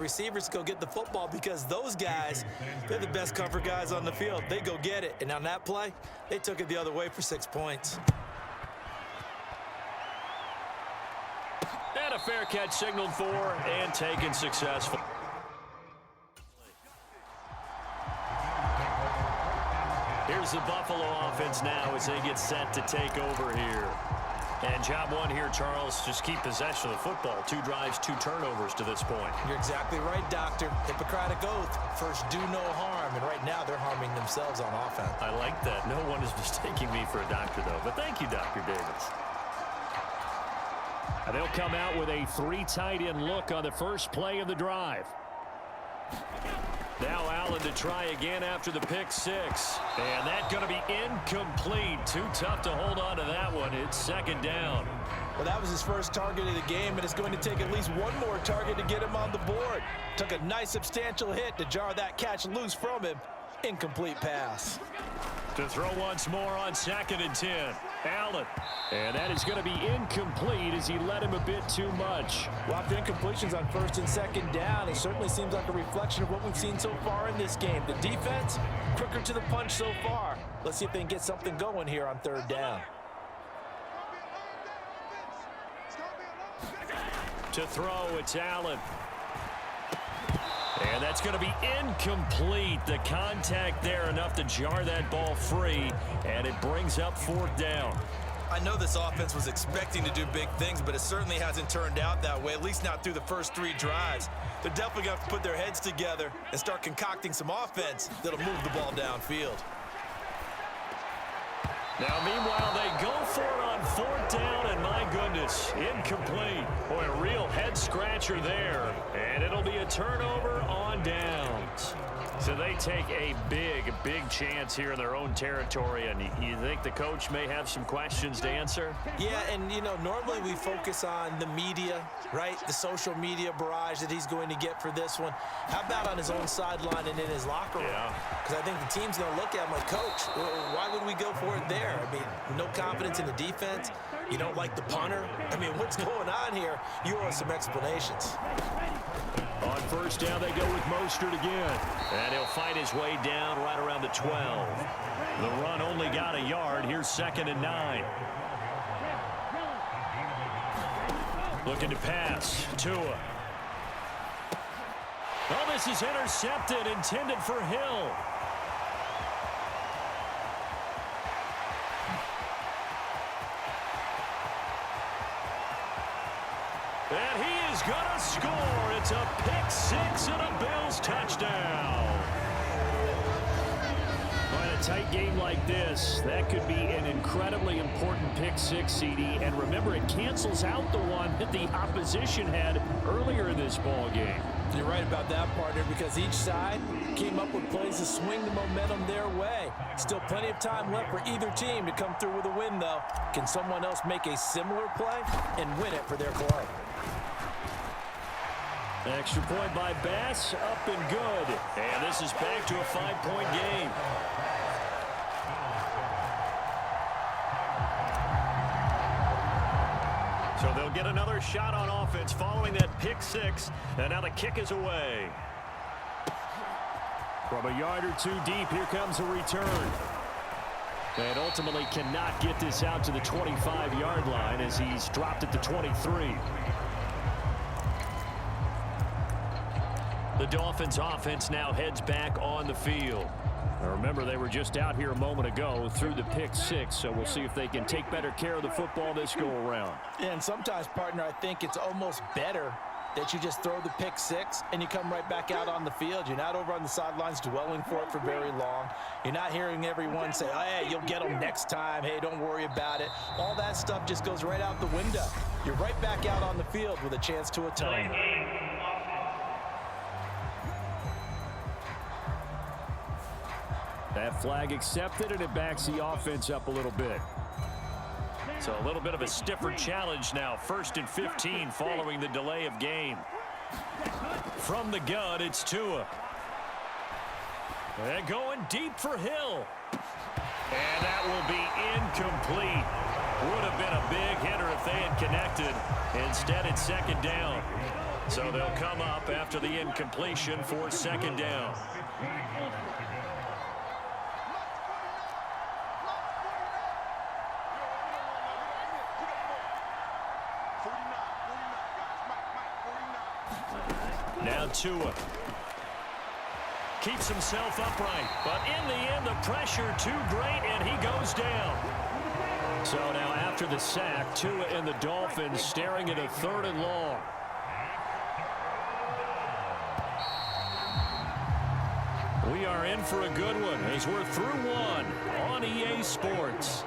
Receivers go get the football because those guys, they're the best cover guys on the field. They go get it. And on that play, they took it the other way for 6 points. And a fair catch signaled for and taken successful. Here's the Buffalo offense now as they get set to take over here. And job one here, Charles, just keep possession of the football. 2 drives, 2 turnovers to this point. You're exactly right, Doctor. Hippocratic oath. First, do no harm. And right now, they're harming themselves on offense. I like that. No one is mistaking me for a doctor, though. But thank you, Dr. Davis. And they'll come out with a 3 tight end look on the first play of the drive. Now Allen to try again after the pick 6. And that's going to be incomplete. Too tough to hold on to that one. It's second down. Well, that was his first target of the game, and it's going to take at least one more target to get him on the board. Took a nice substantial hit to jar that catch loose from him. Incomplete pass. To throw once more on 2nd and 10. Allen. And that is going to be incomplete as he led him a bit too much. Well, after incompletions on 1st and 2nd down, it certainly seems like a reflection of what we've seen so far in this game. The defense, quicker to the punch so far. Let's see if they can get something going here on 3rd down. To throw, it's Allen. And that's going to be incomplete. The contact there enough to jar that ball free, and it brings up 4th down. I know this offense was expecting to do big things, but it certainly hasn't turned out that way, at least not through the first 3 drives. They're definitely going to have to put their heads together and start concocting some offense that'll move the ball downfield. Now, meanwhile, they go for it on 4th down, and my goodness, incomplete. Boy, a real head-scratcher there, and it'll be a turnover on downs. So they take a big chance here in their own territory, and you think the coach may have some questions to answer? Yeah, and, you know, normally we focus on the media, right? The social media barrage that he's going to get for this one. How about on his own sideline and in his locker room? Because I think the team's going to look at him like, Coach, why would we go for it there? I mean, no confidence in the defense. You don't like the punter. I mean, what's going on here? You owe us some explanations. On 1st down, they go with Mostert again. And he'll fight his way down right around the 12. The run only got a yard. Here's 2nd and 9. Looking to pass. Tua. Oh, this is intercepted, intended for Hill. And he is going to score. It's a pick 6 and a Bills touchdown. Well, in a tight game like this, that could be an incredibly important pick 6, CD. And remember, it cancels out the one that the opposition had earlier in this ball game. You're right about that, partner, because each side came up with plays to swing the momentum their way. Still plenty of time left for either team to come through with a win, though. Can someone else make a similar play and win it for their club? Extra point by Bass, up and good. And this is back to a 5-point game. So they'll get another shot on offense following that pick 6. And now the kick is away. From a yard or 2 deep, here comes a return. And ultimately cannot get this out to the 25-yard line as he's dropped at the 23. The Dolphins offense now heads back on the field. Now remember, they were just out here a moment ago through the pick 6, so we'll see if they can take better care of the football this go-around. And sometimes, partner, I think it's almost better that you just throw the pick 6 and you come right back out on the field. You're not over on the sidelines dwelling for it for very long. You're not hearing everyone say, hey, you'll get them next time. Hey, don't worry about it. All that stuff just goes right out the window. You're right back out on the field with a chance to atone. That flag accepted, and it backs the offense up a little bit. So a little bit of a stiffer challenge now. 1st and 15 following the delay of game. From the gun, it's Tua. And going deep for Hill. And that will be incomplete. Would have been a big hitter if they had connected. Instead, it's second down. So they'll come up after the incompletion for second down. Now Tua. Keeps himself upright, but in the end, the pressure too great, and he goes down. So now after the sack, Tua and the Dolphins staring at a 3rd and long. We are in for a good one as we're through one on EA Sports.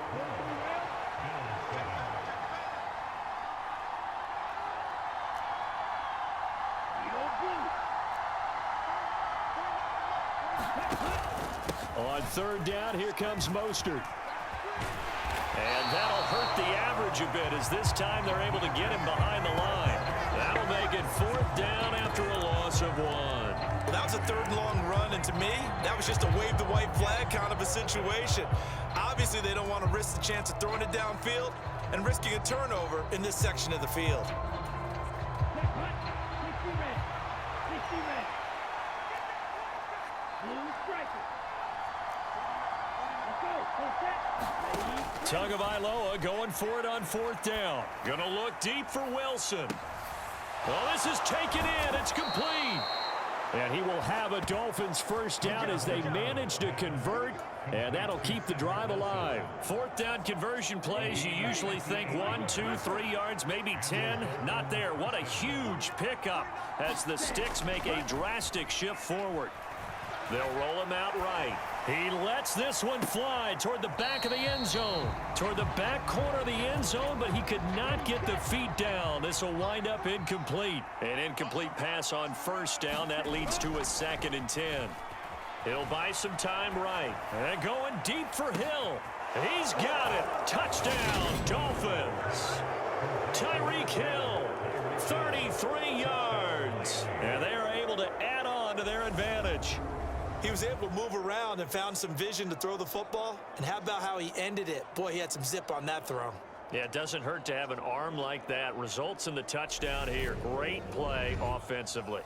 On 3rd down, here comes Mostert. And that'll hurt the average a bit as this time they're able to get him behind the line. That'll make it 4th down after a loss of 1. Well, that was a 3rd and long run, and to me, that was just a wave the white flag kind of a situation. Obviously, they don't want to risk the chance of throwing it downfield and risking a turnover in this section of the field. Tagovailoa going for it on 4th down. Gonna look deep for Wilson. Well, this is taken in. It's complete. And he will have a Dolphins 1st down as they manage to convert, and that'll keep the drive alive. 4th down conversion plays, you usually think 1, 2, 3 yards, maybe 10. Not there. What a huge pickup as the Sticks make a drastic shift forward. They'll roll him out right. He lets this one fly toward the back of the end zone. Toward the back corner of the end zone, but he could not get the feet down. This will wind up incomplete. An incomplete pass on 1st down. That leads to a 2nd and 10. He'll buy some time right. And going deep for Hill. He's got it. Touchdown, Dolphins. Tyreek Hill, 33 yards. And they are able to add on to their advantage. He was able to move around and found some vision to throw the football. And how about how he ended it? Boy, he had some zip on that throw. Yeah, it doesn't hurt to have an arm like that. Results in the touchdown here. Great play offensively.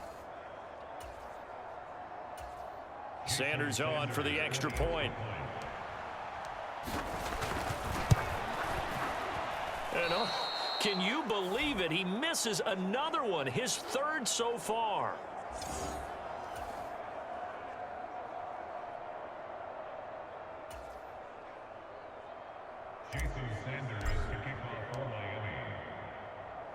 Sanders on for the extra point. And can you believe it? He misses another one, his 3rd so far.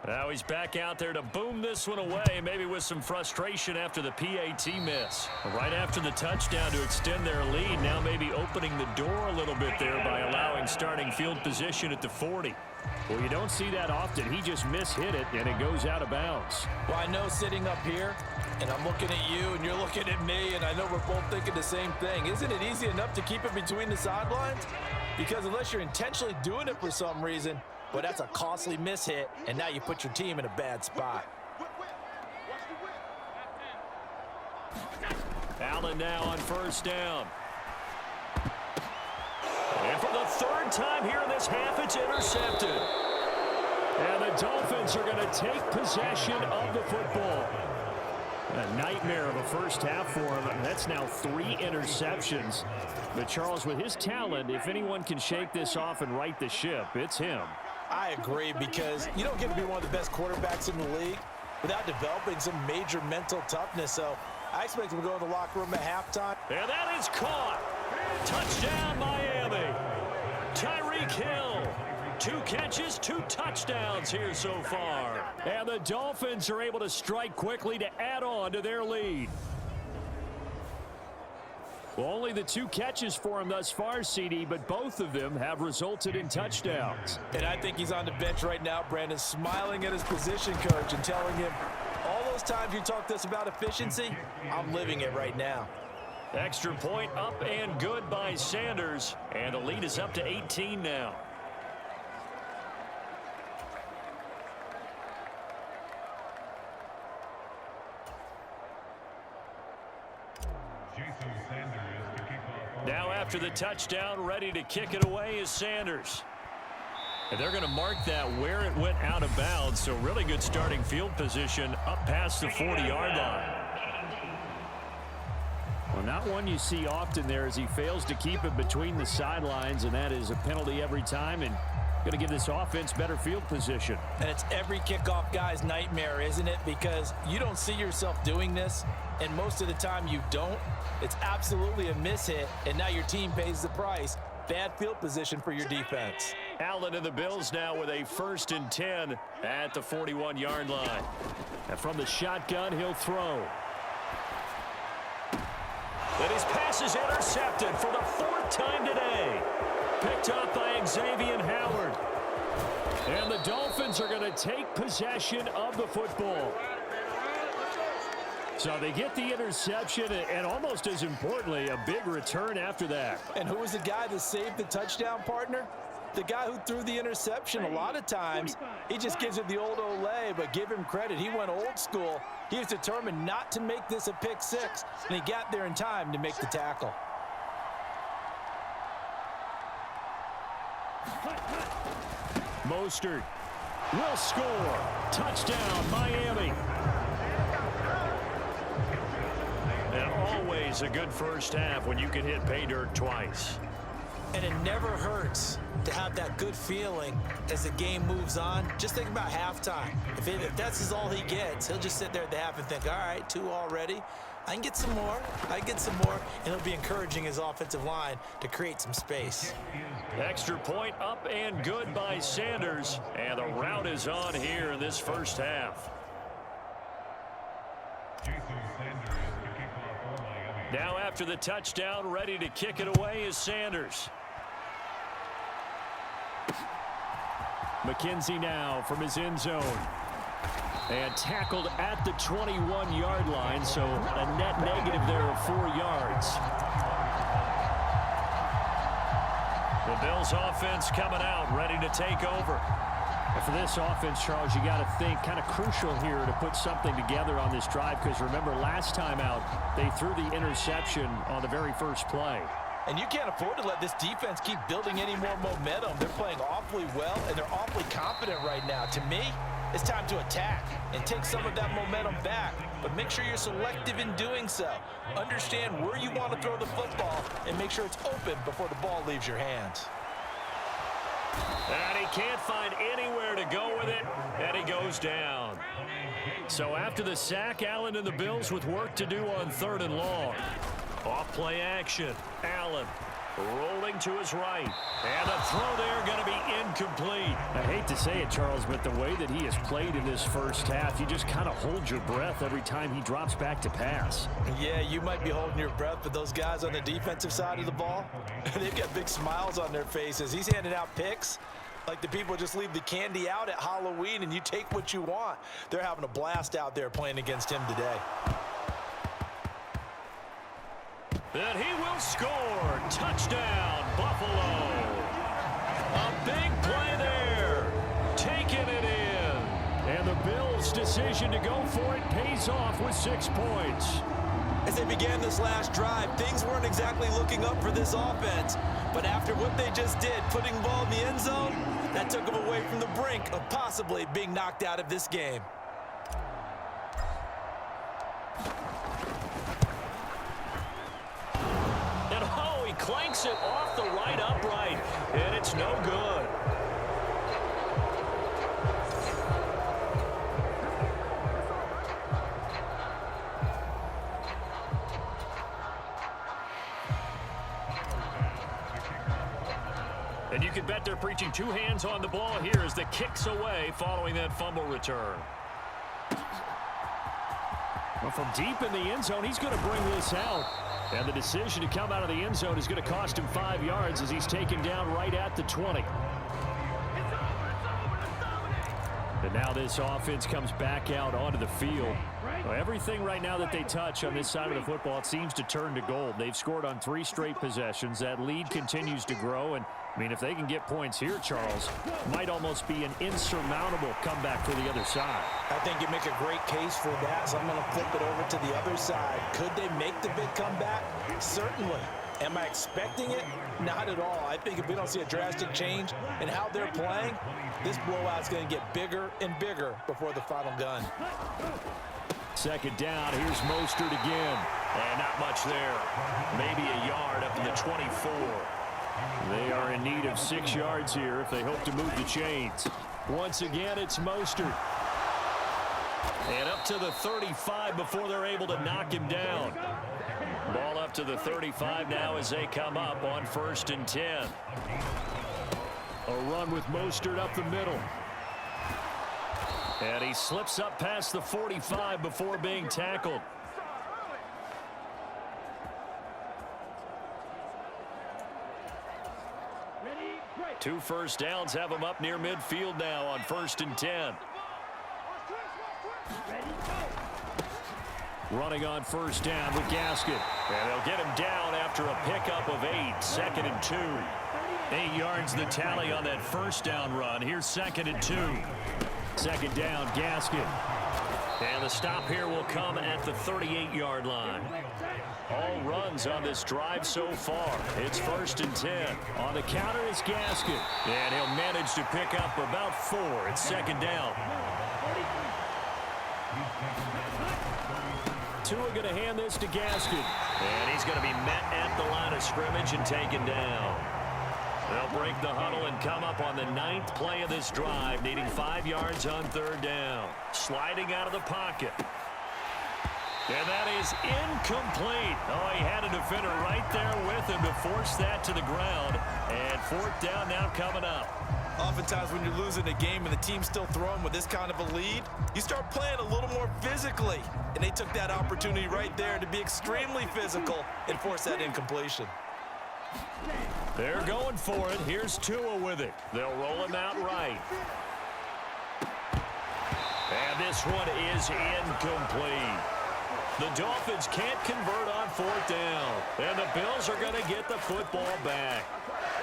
Now he's back out there to boom this one away, maybe with some frustration after the PAT miss. Right after the touchdown to extend their lead, now maybe opening the door a little bit there by allowing starting field position at the 40. Well, you don't see that often. He just mishit it, and it goes out of bounds. Well, I know sitting up here, and I'm looking at you, and you're looking at me, and I know we're both thinking the same thing. Isn't it easy enough to keep it between the sidelines? Because unless you're intentionally doing it for some reason, well, that's a costly mishit, and now you put your team in a bad spot. Allen now on 1st down. And for the 3rd time here in this half, it's intercepted. And the Dolphins are going to take possession of the football. A nightmare of a first half for him. That's now 3 interceptions. But Charles, with his talent, if anyone can shake this off and right the ship, it's him. I agree, because you don't get to be one of the best quarterbacks in the league without developing some major mental toughness. So I expect him to go in the locker room at halftime. And that is caught. Touchdown, Miami. Tyreek Hill. 2 catches, 2 touchdowns here so far. And the Dolphins are able to strike quickly to add on to their lead. Well, only the 2 catches for him thus far, CD, but both of them have resulted in touchdowns. And I think he's on the bench right now, Brandon, smiling at his position coach and telling him, all those times you talked to us about efficiency, I'm living it right now. Extra point up and good by Sanders, and the lead is up to 18 now. Now after the touchdown, ready to kick it away is Sanders. And they're going to mark that where it went out of bounds, so really good starting field position up past the 40-yard line. Well, not one you see often there as he fails to keep it between the sidelines, and that is a penalty every time, and going to give this offense better field position. And it's every kickoff guy's nightmare, isn't it? Because you don't see yourself doing this, and most of the time you don't. It's absolutely a mishit, and now your team pays the price. Bad field position for your defense. Allen and the Bills now with a 1st and 10 at the 41-yard line. And from the shotgun, he'll throw. And his pass is intercepted for the 4th time today. Picked up by Xavier Howard. And the Dolphins are going to take possession of the football. So they get the interception, and almost as importantly, a big return after that. And who was the guy that saved the touchdown, partner? The guy who threw the interception. A lot of times, he just gives it the old Olay, but give him credit. He went old school. He was determined not to make this a pick six, and he got there in time to make the tackle. Mostert will score. Touchdown, Miami. And always a good first half when you can hit pay dirt twice. And it never hurts to have that good feeling as the game moves on. Just think about halftime. If that's all he gets, he'll just sit there at the half and think, all right, 2 already. I can get some more. I can get some more. And he'll be encouraging his offensive line to create some space. Extra point up and good by Sanders. And the route is on here in this first half. Now after the touchdown, ready to kick it away is Sanders. McKenzie now from his end zone. And tackled at the 21-yard line, so a net negative there of 4 yards. The Bills offense coming out, ready to take over. And for this offense, Charles, you got to think kind of crucial here to put something together on this drive, because remember last time out, they threw the interception on the very first play. And you can't afford to let this defense keep building any more momentum. They're playing awfully well, and they're awfully confident right now. To me, it's time to attack and take some of that momentum back, but make sure you're selective in doing so. Understand where you want to throw the football and make sure it's open before the ball leaves your hands. And he can't find anywhere to go with it, and he goes down. So after the sack, Allen and the Bills with work to do on 3rd and long. Off play action. Allen rolling to his right. And the throw there going to be incomplete. I hate to say it, Charles, but the way that he has played in this first half, you just kind of hold your breath every time he drops back to pass. Yeah, you might be holding your breath, but those guys on the defensive side of the ball, they've got big smiles on their faces. He's handing out picks like the people just leave the candy out at Halloween and you take what you want. They're having a blast out there playing against him today. And he will score. Touchdown, Buffalo. A big play there. Taking it in. And the Bills' decision to go for it pays off with 6 points. As they began this last drive, things weren't exactly looking up for this offense. But after what they just did, putting the ball in the end zone, that took them away from the brink of possibly being knocked out of this game. Clanks it off the right upright, and it's no good. And you can bet they're preaching 2 hands on the ball here as the kick's away following that fumble return. Well, from deep in the end zone, he's going to bring this out. And the decision to come out of the end zone is going to cost him 5 yards as he's taken down right at the 20. And now this offense comes back out onto the field. Well, everything right now that they touch on this side of the football, it seems to turn to gold. They've scored on 3 straight possessions. That lead continues to grow. And, I mean, if they can get points here, Charles, might almost be an insurmountable comeback for the other side. I think you make a great case for that, so I'm going to flip it over to the other side. Could they make the big comeback? Certainly. Am I expecting it? Not at all. I think if we don't see a drastic change in how they're playing, this blowout's going to get bigger and bigger before the final gun. Second down, here's Mostert again. And not much there. Maybe a yard up in the 24. They are in need of 6 yards here if they hope to move the chains. Once again, it's Mostert. And up to the 35 before they're able to knock him down. Ball up to the 35 now as they come up on 1st and 10. A run with Mostert up the middle. And he slips up past the 45 before being tackled. Two first downs have him up near midfield now on 1st and 10. Running on 1st down with Gaskin. And they'll get him down after a pickup of 8, 2nd and 2. 8 yards the tally on that 1st down run. Here's 2nd and 2. 2nd down, Gaskin. And the stop here will come at the 38-yard line. All runs on this drive so far. It's 1st and 10. On the counter is Gaskin. And he'll manage to pick up about 4. It's 2nd down. Tua going to hand this to Gaskin. And he's going to be met at the line of scrimmage and taken down. They'll break the huddle and come up on the 9th play of this drive, needing 5 yards on 3rd down. Sliding out of the pocket. And that is incomplete. Oh, he had a defender right there with him to force that to the ground. And 4th down now coming up. Oftentimes when you're losing a game and the team's still throwing with this kind of a lead, you start playing a little more physically. And they took that opportunity right there to be extremely physical and force that incompletion. They're going for it. Here's Tua with it. They'll roll him out right. And this one is incomplete. The Dolphins can't convert on 4th down. And the Bills are going to get the football back.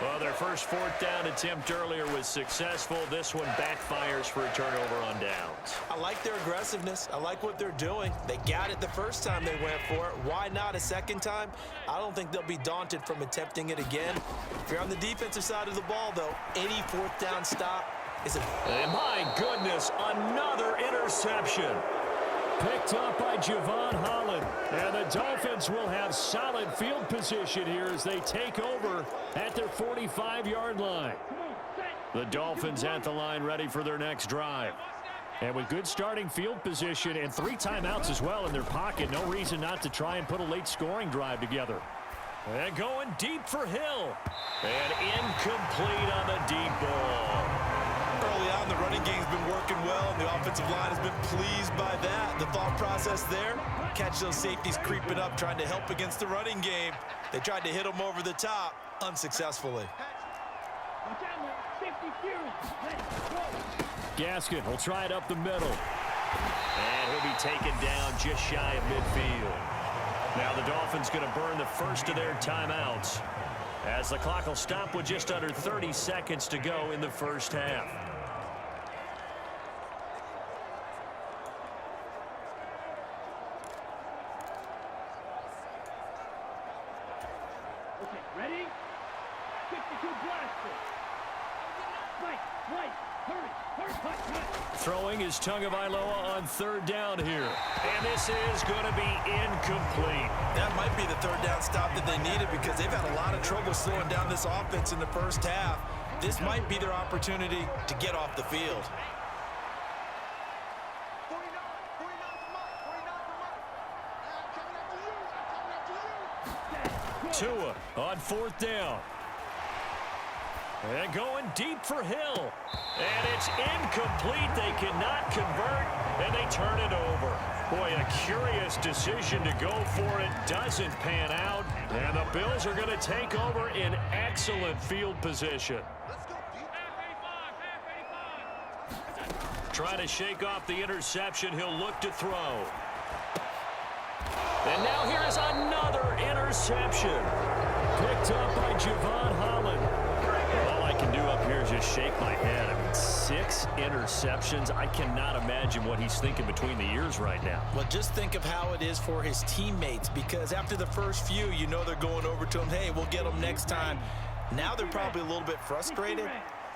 Well, their first 4th down attempt earlier was successful. This one backfires for a turnover on downs. I like their aggressiveness. I like what they're doing. They got it the first time they went for it. Why not a second time? I don't think they'll be daunted from attempting it again. If you're on the defensive side of the ball, though, any 4th down stop is a... And my goodness, another interception. Picked up by Javon Holland. And the Dolphins will have solid field position here as they take over at their 45-yard line. The Dolphins at the line ready for their next drive. And with good starting field position and 3 timeouts as well in their pocket, no reason not to try and put a late scoring drive together. And going deep for Hill. And incomplete on the deep ball. Early on, the running game's been working well, and the offensive line has been pleased by that. The thought process there, catch those safeties creeping up, trying to help against the running game. They tried to hit them over the top, unsuccessfully. Gaskin will try it up the middle. And he'll be taken down just shy of midfield. Now the Dolphins going to burn the first of their timeouts, as the clock will stop with just under 30 seconds to go in the first half. Okay, ready? 52 blaster. Right, hurry, cut. Throwing is Tagovailoa on 3rd down here. And this is going to be incomplete. That might be the 3rd down stop that they needed, because they've had a lot of trouble slowing down this offense in the first half. This might be their opportunity to get off the field. Tua on 4th down. And going deep for Hill. And it's incomplete. They cannot convert, and they turn it over. Boy, a curious decision to go for it. Doesn't pan out. And the Bills are going to take over in excellent field position. Trying to shake off the interception. He'll look to throw. And now here is another interception. Picked up by Javon Holland. All I can do up here is just shake my head. I mean, 6 interceptions. I cannot imagine what he's thinking between the ears right now. Well, just think of how it is for his teammates, because after the first few, you know they're going over to him, hey, we'll get them next time. Now they're probably a little bit frustrated.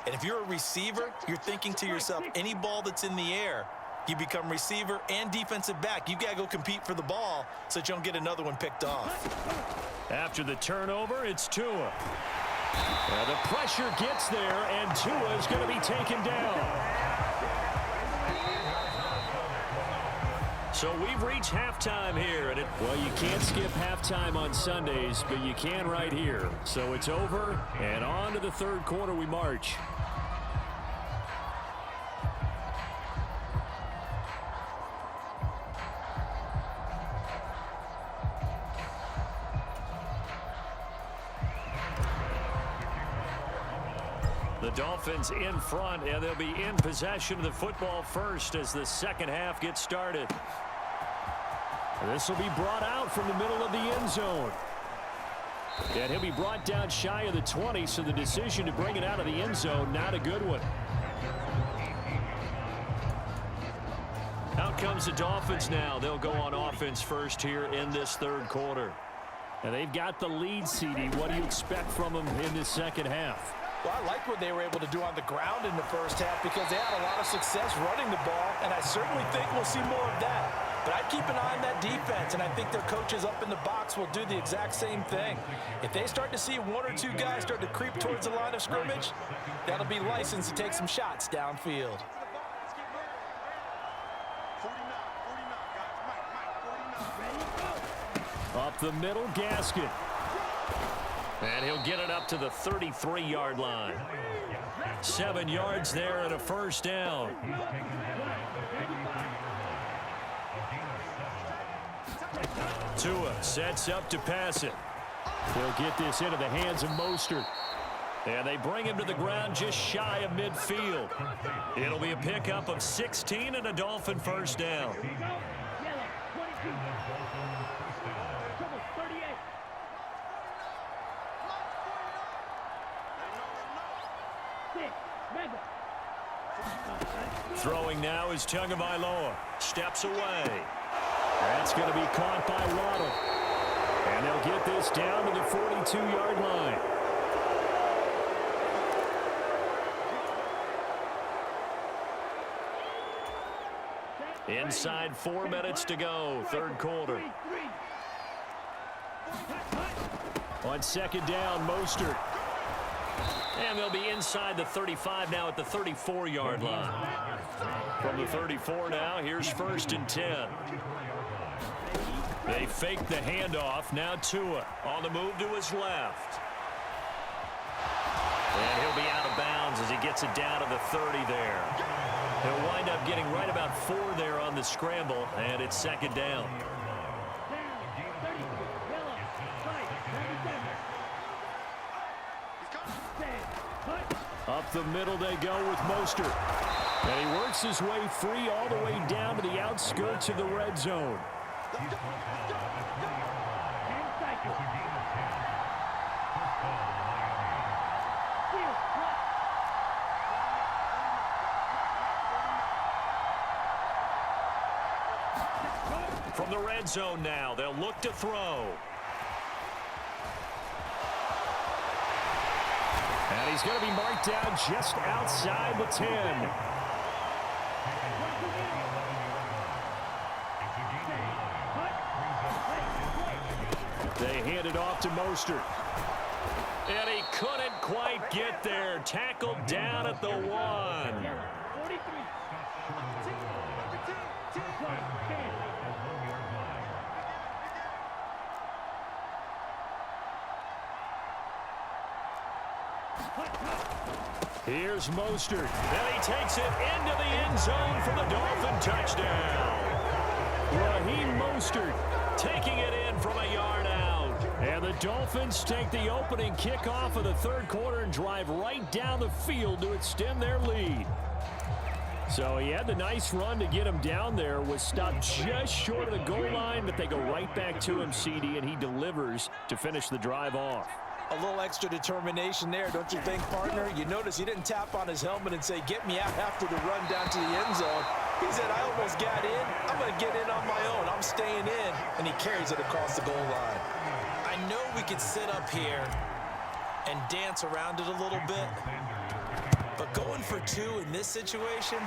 And if you're a receiver, you're thinking to yourself, any ball that's in the air, you become receiver and defensive back. You got to go compete for the ball so that you don't get another one picked off. After the turnover, it's Tua. The pressure gets there, and Tua is going to be taken down. So we've reached halftime here. Well, you can't skip halftime on Sundays, but you can right here. So it's over, and on to the third quarter we march. The Dolphins in front, and they'll be in possession of the football first as the second half gets started. This will be brought out from the middle of the end zone. And he'll be brought down shy of the 20, so the decision to bring it out of the end zone, not a good one. Out comes the Dolphins now. They'll go on offense first here in this third quarter. And they've got the lead, CD. What do you expect from them in this second half? Well, I like what they were able to do on the ground in the first half because they had a lot of success running the ball, and I certainly think we'll see more of that. But I'd keep an eye on that defense, and I think their coaches up in the box will do the exact same thing. If they start to see 1 or 2 guys start to creep towards the line of scrimmage, that'll be licensed to take some shots downfield. Up the middle, Gaskin. And he'll get it up to the 33-yard line. 7 yards there and a first down. Tua sets up to pass it. He'll get this into the hands of Mostert. And they bring him to the ground just shy of midfield. It'll be a pickup of 16 and a Dolphin first down. Throwing now is Tagovailoa. Steps away. That's going to be caught by Waddle. And they'll get this down to the 42-yard line. Inside 4 minutes to go, third quarter. On second down, Mostert. And they'll be inside the 35 now at the 34-yard line. From the 34 now, here's 1st and 10. They fake the handoff. Now Tua on the move to his left. And he'll be out of bounds as he gets it down to the 30 there. He'll wind up getting right about 4 there on the scramble, and it's second down. Up the middle they go with Mostert. And he works his way free all the way down to the outskirts of the red zone. From the red zone now, they'll look to throw. And he's going to be marked down just outside the 10. They hand it off to Mostert. And he couldn't quite get there. Tackled down at the 1. Here's Mostert. And he takes it into the end zone for the Dolphin touchdown. Raheem Mostert taking it in from a yard out. And the Dolphins take the opening kickoff of the third quarter and drive right down the field to extend their lead. So he had the nice run to get him down there, was stopped just short of the goal line, but they go right back to him, CD, and he delivers to finish the drive off. A little extra determination there, don't you think, partner? You notice he didn't tap on his helmet and say, get me out after the run down to the end zone. He said, I almost got in. I'm going to get in on my own. I'm staying in. And he carries it across the goal line. I know we could sit up here and dance around it a little bit, but going for 2 in this situation,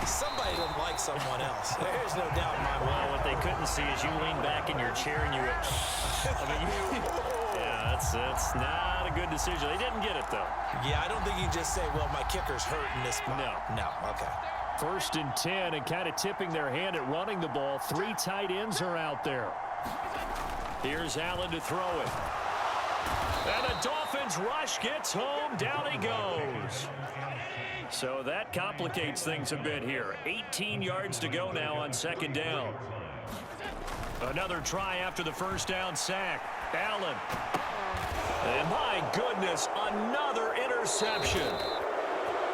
somebody doesn't like someone else. There's no doubt in my mind. Well, what they couldn't see is you lean back in your chair and you went, yeah, that's not a good decision. They didn't get it, though. Yeah, I don't think you can just say, well, my kicker's hurt in this spot. No, okay. 1st and 10, and kind of tipping their hand at running the ball. 3 tight ends are out there. Here's Allen to throw it. And the Dolphins rush gets home. Down he goes. So that complicates things a bit here. 18 yards to go now on 2nd down. Another try after the 1st down sack. Allen. And my goodness, another interception.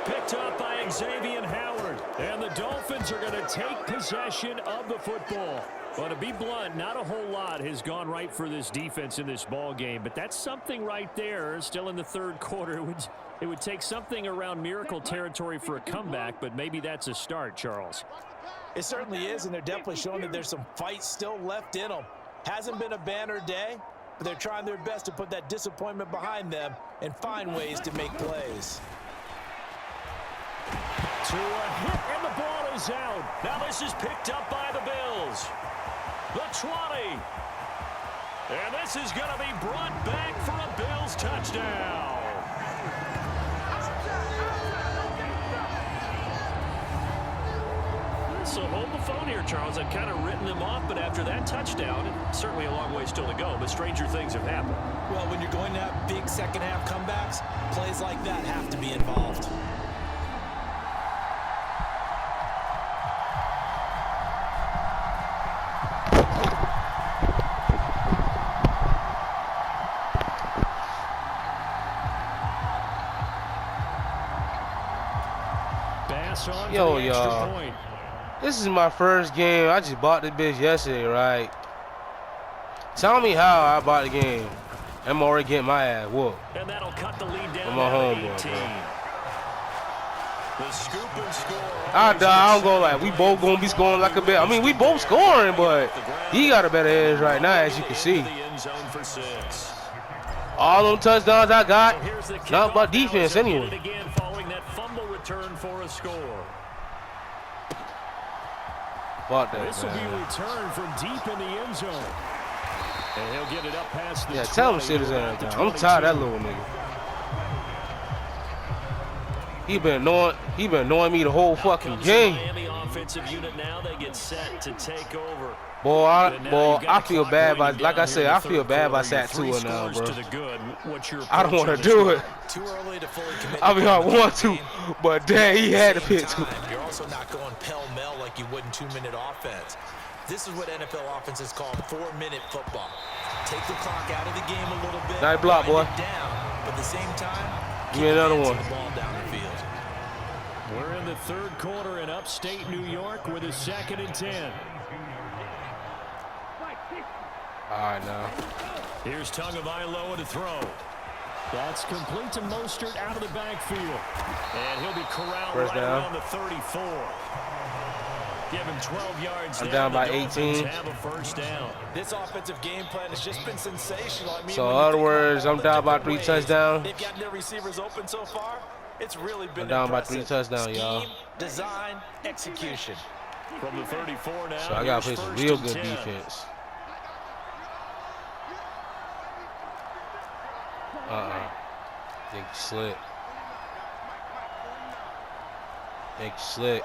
Picked up by Xavier Howard. And the Dolphins are going to take possession of the football. Well, to be blunt, not a whole lot has gone right for this defense in this ball game, but that's something right there. Still in the 3rd quarter, it would take something around miracle territory for a comeback, but maybe that's a start, Charles. It certainly is, and they're definitely showing that there's some fight still left in them. Hasn't been a banner day, but they're trying their best to put that disappointment behind them and find ways to make plays. To a hit, and the ball is out. Now this is picked up by the Bills. The 20. And this is going to be brought back for a Bills touchdown. So hold the phone here, Charles. I've kind of written them off, but after that touchdown, certainly a long way still to go, but stranger things have happened. Well, when you're going to have big second-half comebacks, plays like that have to be involved. Yo, y'all, this is my first game. I just bought this bitch yesterday, right? Tell me how I bought the game. I'm already getting my ass whooped. And that'll cut the lead down I'm a homeboy, 18. The scoop and score. I don't go like we both gonna be scoring like a bit. I mean, we both scoring, but he got a better edge right now, as you can see. All them touchdowns I got, not about defense anyway. Again, following that fumble return for a score. This will be returned from deep in the end zone. And he'll get it up past the 20. Tell him sit his ass down. I'm tired of that little nigga. He been annoying me the whole fucking game. Miami offensive unit now, they get set to take over. Boy, I feel bad by, like I said, I feel bad by Sat Tua now, bro. I don't want to do it. Too early to fully commit. I mean, I want to, but dang, he had to pick two. You're also not going pell-mell like you would in 2-minute offense. This is what NFL offenses call 4-minute football. Take the clock out of the game a little bit. Nice block, boy. Down, but at the same time, give me another one. The ball down the field. We're in the 3rd quarter in upstate New York with a 2nd and 10. All right, now. Here's Tagovailoa to throw. That's complete to Mostert out of the backfield. And he'll be corralled right around the 34. Give him 12 yards. I'm down by 18. Have a 1st down. This offensive game plan has just been sensational. I mean, so in other words, I'm down by 3 touchdowns. They've gotten their receivers open so far. It's really been down impressive. by 3 touchdowns, y'all. Design, execution. From the 34 now. So I gotta play some real good defense. Think slick. Think slick.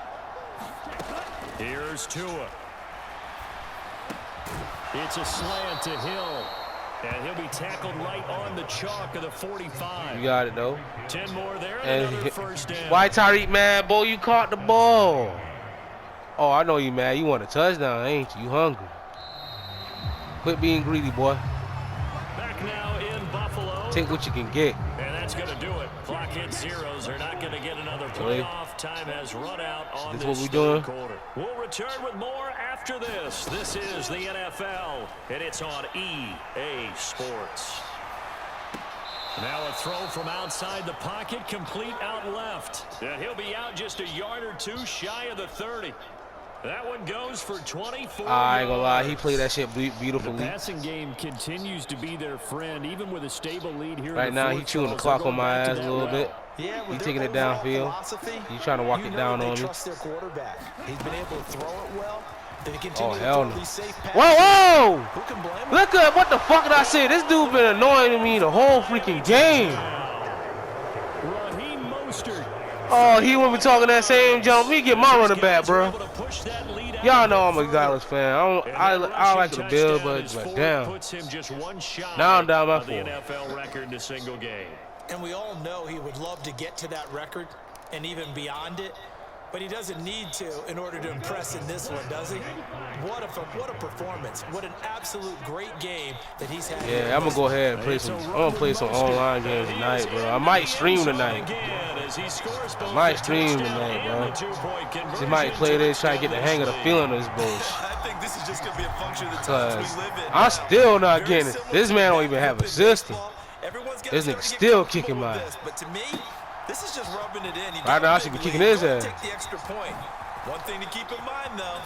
Here's Tua. It's a slant to Hill. And he'll be tackled right on the chalk of the 45. You got it, though. 10 more there and another 1st down. Why Tyreek mad, boy? You caught the ball. Oh, I know you mad. You want a touchdown, ain't you? You hungry. Quit being greedy, boy. Back now in Buffalo. Take what you can get. And that's going to do it. Clock hits zeros. They're not going to get another playoff. Time has run out on this what we doing? quarter. We'll return with more after this. This is the NFL, and it's on EA Sports. Now a throw from outside the pocket, complete out left. And he'll be out just a yard or two shy of the 30. That one goes for 24 I ain't gonna lie, he yards. played that shit beautifully. The passing game continues to be their friend, even with a stable lead here. Right now, he chewing the clock on my ass a little bit. Yeah, He taking it downfield. He trying to walk it down on me. Trust their quarterback. He's been able to throw it well. Oh, hell no. Whoa, whoa! Look at what the fuck did I say? This dude been annoying me the whole freaking game. Oh, he won't be talking that same jump. Me get my running back, bro. Y'all know I'm a Dallas fan. I like the Bills, but damn. Now I'm down by 4. And we all know he would love to get to that record and even beyond it. But he doesn't need to in order to impress in this one, does he? What a performance. What an absolute great game that he's had. Yeah, I'm going to go ahead and play some. I'm going to play some online games tonight, bro. I might stream tonight. I might stream tonight, bro. Just might play this, try to get the hang of the feeling of this bullshit. I think this is just going to be a function of the times we live in. I'm still not getting it. This man don't even have a system. This nigga still kicking my ass. But to me, this is just rubbing it in. Right now, I should be kicking his ass. Take the extra point. One thing to keep in mind, though,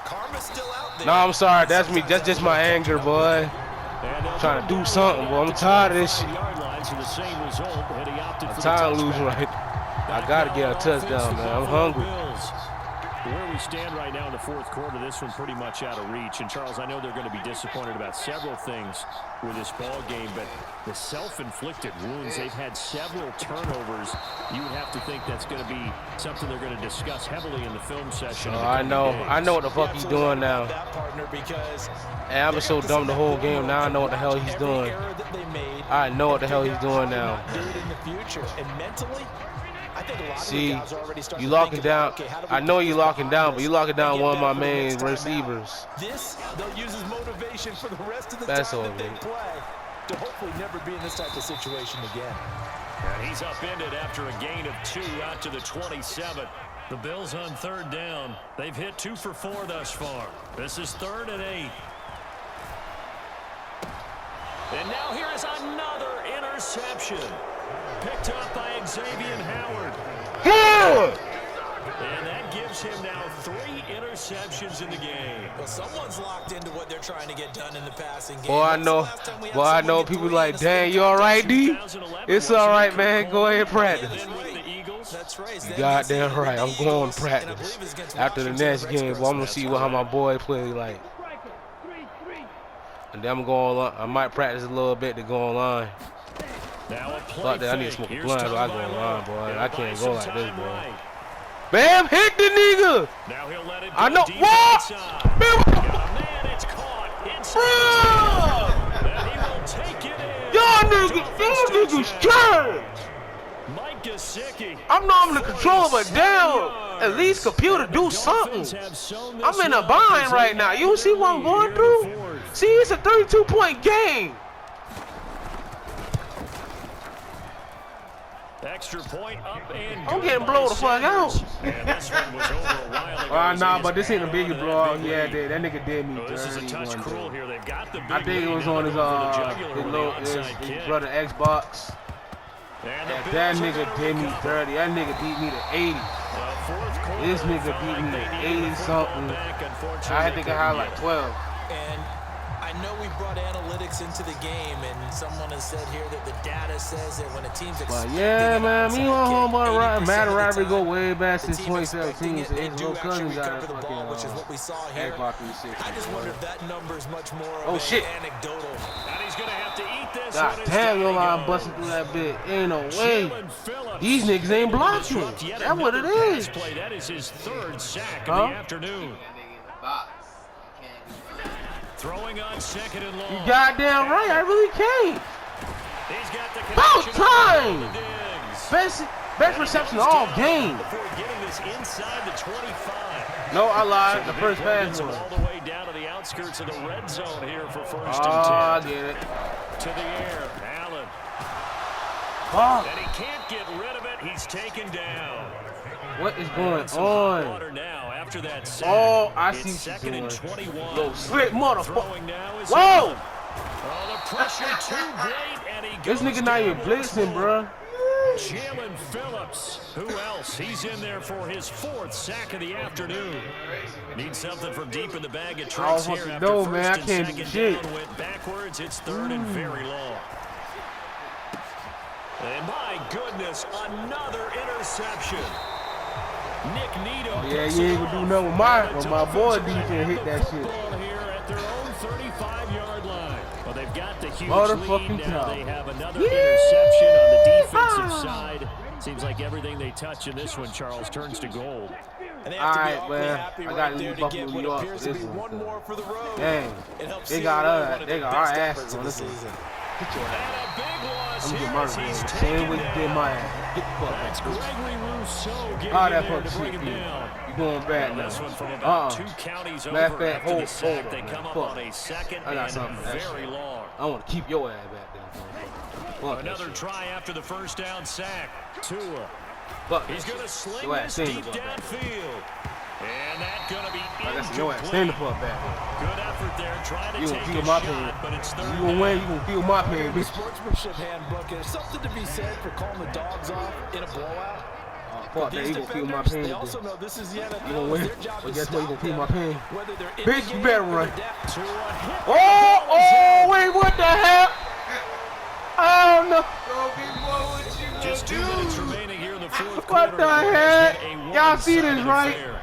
karma's still out there. No, I'm sorry. That's me. That's just my anger, boy. I'm trying to do something, boy. I'm tired of this shit. I'm tired of losing right now. I got to get a touchdown, man. I'm hungry. Where we stand right now in the fourth quarter, this one pretty much out of reach. And, Charles, I know they're going to be disappointed about several things with this ball game, but the self-inflicted wounds, they've had several turnovers. You would have to think that's going to be something they're going to discuss heavily in the film session. Oh, I know what the fuck he's doing now. And I was so dumb the whole game. Now I know what the hell he's doing. I know what the hell he's doing now. See, you locking down. I know you locking down, but you locking down one of my main receivers. This they'll use as motivation for the rest of the That's time all that they play to hopefully never be in this type of situation again. And he's upended after a gain of 2 out to the 27. The Bills on third down. They've hit 2 for 4 thus far. This is 3rd and 8. And now here is another interception. Picked up by Xavier Howard. And that gives him now 3 interceptions in the game. Well, someone's locked into what they're trying to get done in the passing game. Boy, I know people like, dang, you all right, D? It's all right, man. Go ahead and practice. That's right. You goddamn right. I'm going to practice. After the next game, boy, I'm going to see how my boy play like. And then I'm going. I might practice a little bit to go online. Fuck that, I need to smoke a blunt, but I go online, boy. I can't go like this, boy. Bam, hit the nigga! I know. What? Man, it's caught Y'all niggas trash! I'm normally controlling, but damn, at least computer do something. I'm in a bind right now. You see what I'm going through? See, it's a 32-point game. Extra point up and I'm getting blown the fuck out. Nah, but this ain't a biggie blowout. Yeah, that nigga did me. This is a touch cruel here. They've got the big I think it was on his brother Xbox. That nigga did me dirty. That nigga beat me to 80. This nigga beat me to 80 something. I think I had like 12. And I know we brought analytics into the game, and someone has said here that the data says that when a team's expecting yeah, man, me and my homeboy Matt Rivalry go way back since 2017. So his little cousin got a fucking which is what we saw here. Xbox 360. I just wonder if that number is much more Oh shit! Anecdotal. And he's gonna have to eat this. God damn, your line busting through that bit. Ain't no way. These niggas ain't blocking. That's what it is. That is his 3rd sack of the afternoon. Throwing on 2nd and long. You goddamn right, I really can't. He's got the about time. Best reception all game. Before getting this inside the 25. No, I lied. The first pass was all the way down to the outskirts of the red zone here for 1st and 10. I get it. To the air, Allen. And he can't get rid of it. He's taken down. What is going on? Now after that sack, oh, I see what you're doing. 21. Yo, slick motherfucker. Now is whoa! Oh, the pressure too great, This nigga not even blitzing, bro. Jalen Phillips. Who else? He's in there for his 4th sack of the afternoon. Needs something from deep in the bag of tricks here after know, man. I can't do shit. Down, went backwards. It's 3rd and very long. And my goodness, another interception. Nick Needham. Oh, yeah, you ain't gonna do nothing with my boy DJ hit that shit. Here at their own 35-yard line. Well, they've got the huge Motherfucking lead now. cow. They have another interception on the defensive side. Seems like everything they touch in this one, Charles, turns to gold. And they All have to be right, man. happy I right got to there leave to Buffalo, get New what York appears for to this be one. one more for the road. Dang. It helps They seal got away one of they the got our best asses efforts on of the this one. season. Get your ass. And a big loss I'm here gonna as get he's murdered. Same way you did my down. ass. Get the fuck That's back. Gregory Rousseau getting Ah, in that there fuck to bring shit, him dude. down. You going back now. This one from about 2 counties over Matter of fact, after the hold sack. on, They man. come up Fuck. on a 2nd I got and something for that very shit. long. I want to keep your ass back there. Fuck Another that shit. try after the 1st down sack. Tua. Fuck He's that going to shit. sling Your ass this seen deep the fuck back. downfield. And that's going to be That's your ass. Stand the fuck back. Good effort there, trying to You take gonna feel a my shot, pain. but it's 3rd You gonna win. You gonna feel my pain, The bitch. sportsmanship handbook, there's something to be said for calling the dogs off in a blowout. Fuck that. These You gonna feel my defenders, pain. they also know this is the NFL. You gonna win. Their job But is guess what? You stop gonna feel them, my pain. whether they're in Bitch, the you game better or run. they're down. Oh, wait, what the hell? I don't know. Just 2 minutes remaining here in the 4th quarter. What the heck? It's been a Y'all see this, one-sided right? affair.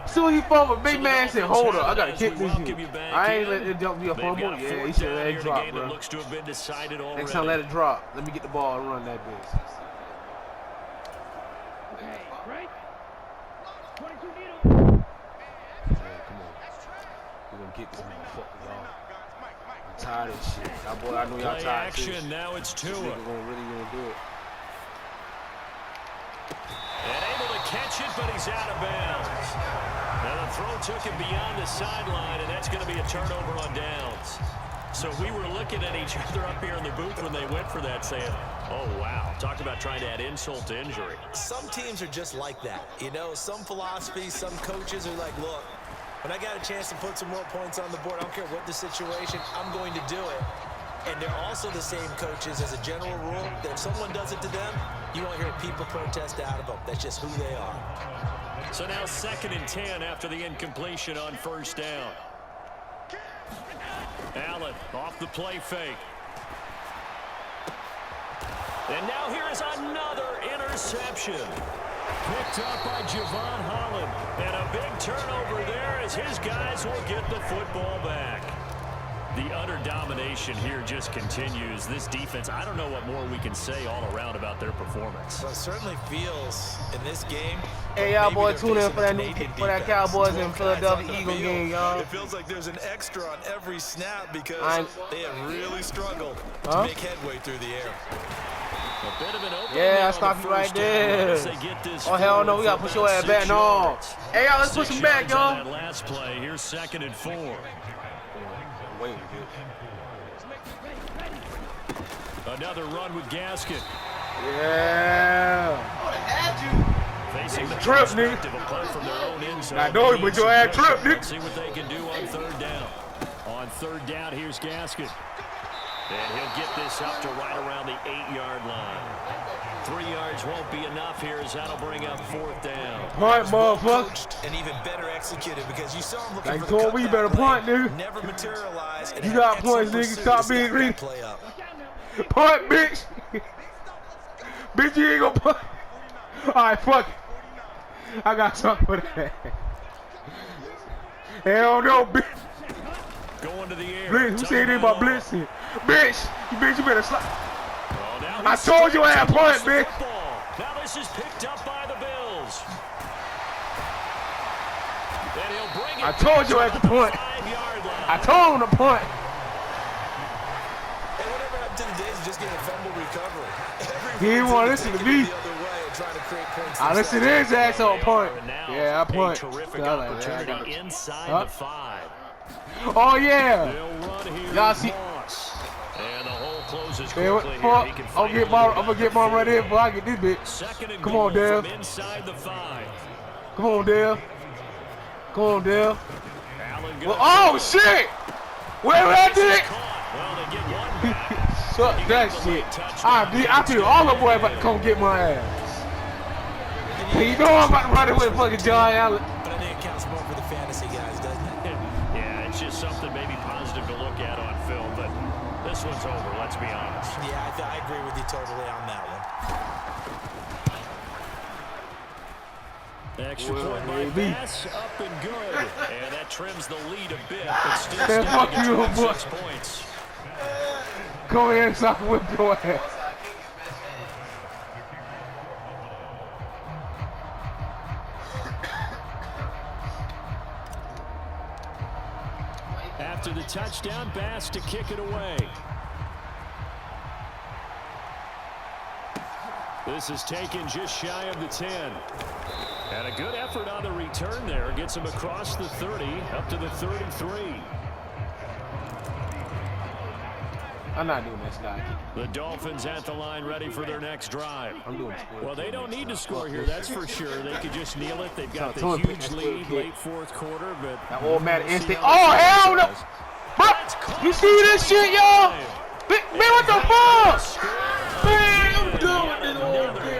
Soon he fought with big man said, Dolphins hold up, I have it gotta as kick we this welcome shit. you back I ain't in. let it jump be a They've fumble. got a Yeah, 4th he should down let here it in a drop, game bro. that looks to have been decided already. Next time let it drop. Let me get the ball and run that bitch. Okay, right? 22 Needham. Man, come on. We're gonna get this motherfucker, y'all. I'm tired of this shit. Y'all boy, I know y'all Play tired too. action, now it's This Tua. nigga gonna do it. And able to catch it, but he's out of bounds. Now the throw took him beyond the sideline, and that's going to be a turnover on downs. So we were looking at each other up here in the booth when they went for that, saying, oh, wow. Talk about trying to add insult to injury. Some teams are just like that. You know, some philosophies, some coaches are like, look, when I got a chance to put some more points on the board, I don't care what the situation, I'm going to do it. And they're also the same coaches as a general rule that if someone does it to them, you won't hear people protest out of them. That's just who they are. So now 2nd and 10 after the incompletion on 1st down. Allen off the play fake. And now here is another interception. Picked up by Javon Holland. And a big turnover there as his guys will get the football back. The utter domination here just continues. This defense, I don't know what more we can say all around about their performance. Well, it certainly feels in this game. Hey, y'all maybe boys, they're tune in facing for that a new Canadian for that defense. Cowboys 12 and guys Philadelphia on the Eagle field. game, y'all. It feels like there's an extra on every snap because they have really struggled to make headway through the air. A bit of an opening Yeah, I on stopped the you right first down there. as they get this Oh, hell no, forward we gotta for push your about ass back. 6 No. yards. Hey, y'all, let's push 6 him back, yards on y'all. that last play. Here's 2nd and 4. Wait, Another run with Gaskin. yeah. Facing the Trip, perspective of play from their own end zone. I know it, but your ass trip, nigga. Let's see what they can do on 3rd down. On 3rd down, here's Gaskin. And he'll get this up to right around the 8-yard line. 3 yards won't be enough here as that'll bring up 4th down. Punt, Well motherfucker. coached and even better executed because you saw him looking Like for told the me, you cutback better play, punt, nigga. never materialized. And You had got excellent points, nigga. pursuit Stop to being stack greedy. that play up. Punt, bitch. Bitch, you ain't gonna punt. Alright, fuck it. I got something for that. Hell no, bitch. Going to the air. Blitz. Who said anything about blitzing? Bitch, you better slap. Oh, now I he's told you I had straight punt, to the bitch. football. Now this is picked up by the Bills. And he'll bring it I told you I had to punt. 5-yard line. I told him to punt. And whatever happened to the days of just getting a fumble recovery? He didn't want to listen to me. The other way and trying to create points I listened to his ass on punt. And now Yeah, I punt. A terrific Yeah, I like that. I opportunity got it. inside Huh? the 5. Oh, yeah. They'll run here. Y'all see- Moss. And the hole closes Man, what quickly the here. fuck? He can I'm find gonna get my right here before I get this bitch. 2nd and Come goal on, Dale. from inside the 5. Come on, Dale. Come on, Dale. Allen Well, goes. oh, shit. Where I did it? Caught. Well, they get one back. Fuck that shit. I feel all the boy about to come get my ass. You know I'm about to run it with fucking John Allen. But I think it counts more for the fantasy guys, doesn't it? Yeah, it's just something maybe positive to look at on film, but this one's over, let's be honest. Yeah, I agree with you totally on that one. Extra point by pass, up and good. And that trims the lead a bit, but still standing at 6 points. Go ahead so I can whip your ass. After the touchdown, Bass to kick it away. This is taken just shy of the 10. And a good effort on the return there. Gets him across the 30, up to the 33. I'm not doing this guy. The Dolphins at the line ready for their next drive. I'm doing it. Well, they don't need to score here, that's for sure. They could just kneel it. They've got the huge lead late fourth quarter, but that automatic instinct. Oh, hell no! Bro, you see this shit, y'all? Man, what the fuck? Man, I'm done with this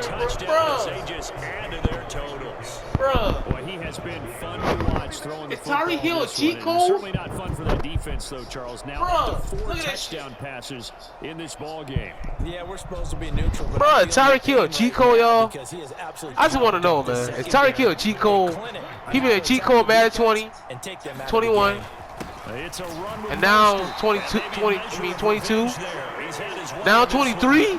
whole game, bro. They just added their totals. Bro. Boy, he has been fun to watch throwing the football. Tyreek Hill a cheat code? Certainly not fun for that defense, though, Charles. Now up to 4 touchdown passes in this ball game. Yeah, we're supposed to be neutral. Bro, Tyreek Hill a cheat code, y'all? I just want to know, man. Is Tyreek Hill a cheat code? He been a cheat code Madden 20, 21, and now 22. Now 23.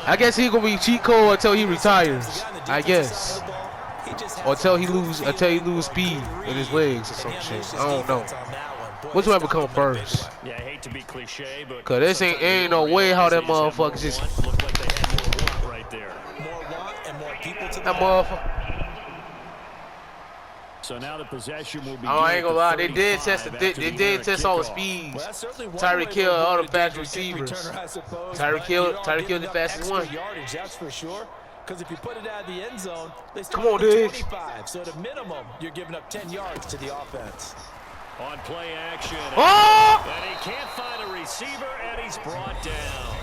I guess he gonna be cheat code until he retires. I guess, or until he lose speed in his legs or some shit. I don't know. Which one become first? Yeah, I hate to be cliche, but cause this ain't no way how that motherfucker just right there. That motherfucker. So now the possession will be. Oh, I ain't gonna lie. They did test all the speeds. Tyreek Hill, all the fast receivers. Tyreek Hill the fastest one. That's for sure. Because if you put it out of the end zone, they come on, dude. 25. So at a minimum, you're giving up 10 yards to the offense. On play action. Oh! And he can't find a receiver, and he's brought down.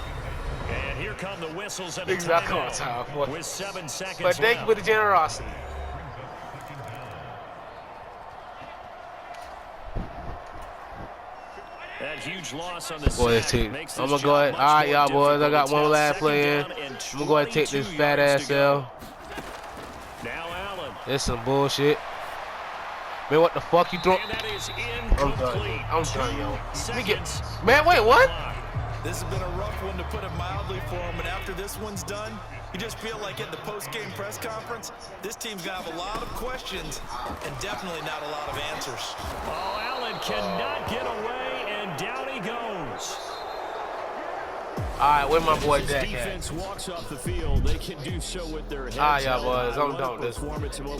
And here come the whistles and the timeout with 7 seconds But thank you for the generosity. That huge loss on the sack. I'm gonna go ahead. All right, y'all boys. I got one last play in. I'm gonna go ahead and take this fat ass L. Now Allen. It's some bullshit. Man, what the fuck you throwing? I'm done, yo. Man, wait, what? This has been a rough one, to put it mildly, for him. And after this one's done, you just feel like at the post-game press conference, this team's gonna have a lot of questions and definitely not a lot of answers. Oh, Allen cannot get away. Down he goes. All right, where my boy Jack at? Defense walks off the field. They can do so with their heads. All right, y'all boys. I'm done with this one.